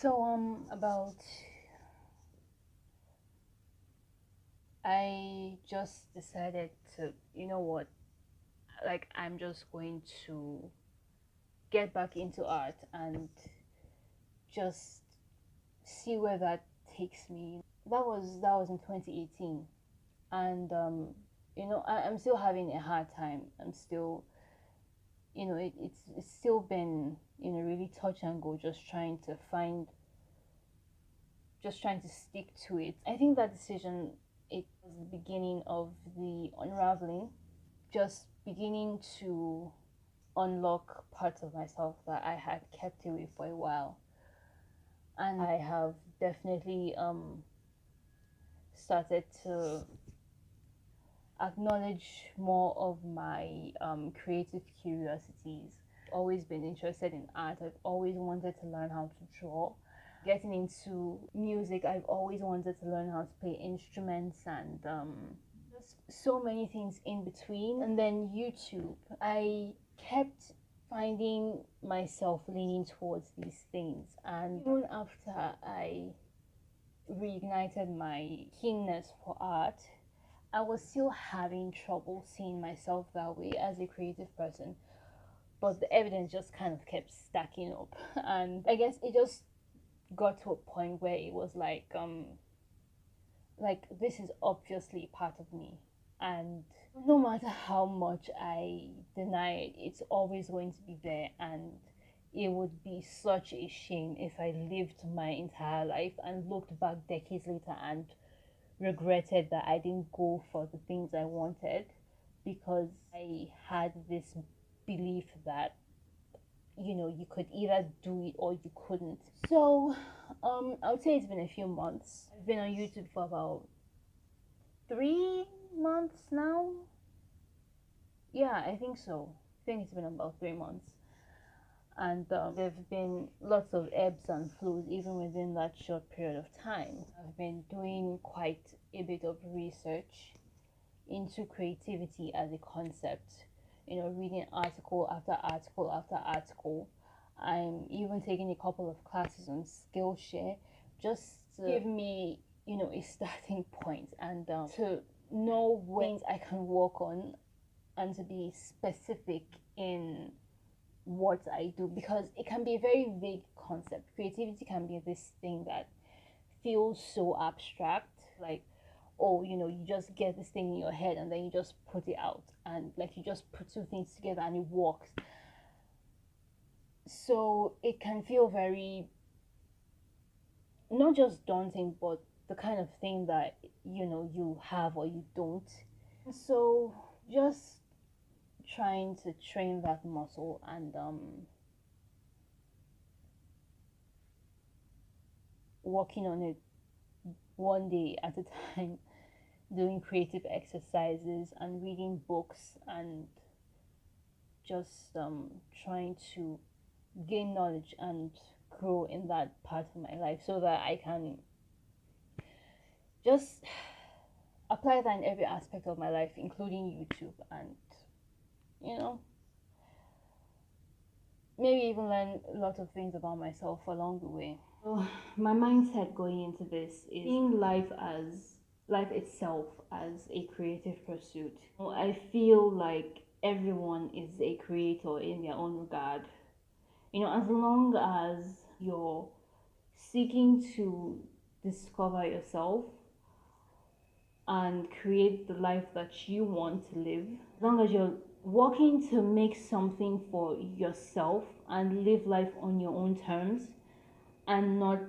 About I just decided to, you know what, like I'm just going to get back into art and just see where that takes me. That was in 2018, and I'm still having a hard time. I'm still, it's still been really touch and go, just trying to stick to it. I think that decision, it was the beginning of the unraveling, just beginning to unlock parts of myself that I had kept away for a while. And I have definitely started to acknowledge more of my creative curiosities. Always been interested in art. I've always wanted to learn how to draw. Getting into music, I've always wanted to learn how to play instruments and just so many things in between. And then YouTube, I kept finding myself leaning towards these things. And even after I reignited my keenness for art, I was still having trouble seeing myself that way as a creative person. But the evidence just kind of kept stacking up. And I guess it just got to a point where it was like this is obviously part of me, and no matter how much I deny it, it's always going to be there. And it would be such a shame if I lived my entire life and looked back decades later and regretted that I didn't go for the things I wanted because I had this belief that you could either do it or you couldn't. So I would say it's been a few months. I've been on YouTube for about 3 months now. Yeah, I think so. I think it's been about 3 months. And there have been lots of ebbs and flows even within that short period of time. I've been doing quite a bit of research into creativity as a concept, reading article after article after article. I'm even taking a couple of classes on Skillshare just to give me, a starting point and to know things I can work on and to be specific in what I do, because it can be a very vague concept. Creativity can be this thing that feels so abstract, like, oh, you just get this thing in your head and then you just put it out, and like you just put two things together and it works. So it can feel very, not just daunting, but the kind of thing that you have or you don't. So just trying to train that muscle and working on it one day at a time, doing creative exercises and reading books and just trying to gain knowledge and grow in that part of my life so that I can just apply that in every aspect of my life, including YouTube, and you know maybe even learn a lot of things about myself along the way. So my mindset going into this is seeing life itself as a creative pursuit. I feel like everyone is a creator in their own regard. As long as you're seeking to discover yourself and create the life that you want to live, as long as you're working to make something for yourself and live life on your own terms and not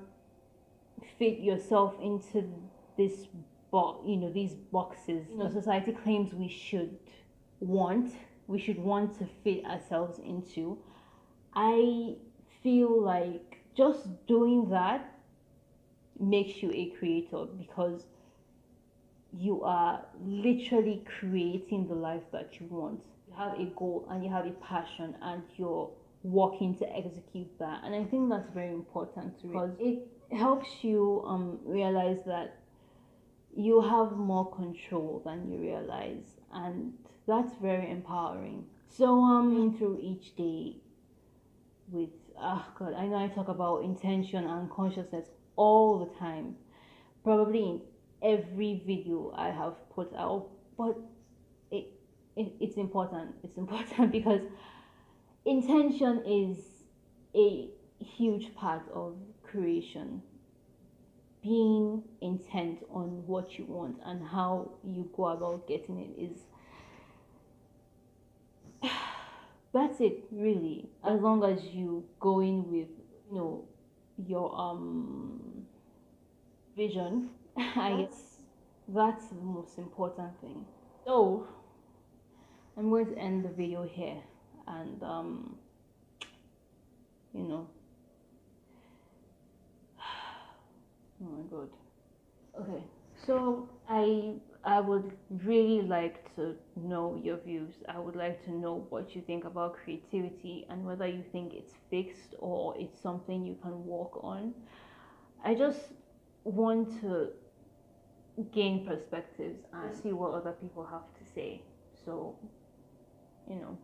fit yourself into this these boxes society claims want we should want to fit ourselves into. I feel like just doing that makes you a creator, because you are literally creating the life that you want. You have a goal and you have a passion and you're working to execute that. And I think that's very important because it helps you realize that you have more control than you realize, and that's very empowering. So through each day with God, I know I talk about intention and consciousness all the time, probably in every video I have put out, but it, it's important. It's important because intention is a huge part of creation. Being intent on what you want and how you go about getting it is that's it really. As long as you go in with, you know, your vision, I guess that's the most important thing. So I'm going to end the video here, and you know, oh my god. Okay, so I would really like to know your views. I would like to know what you think about creativity and whether you think it's fixed or it's something you can work on. I just want to gain perspectives and see what other people have to say. So, you know,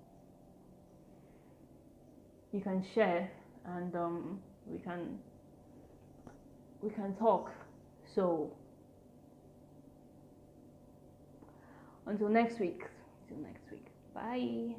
you can share, and we can talk. So until next week. Bye.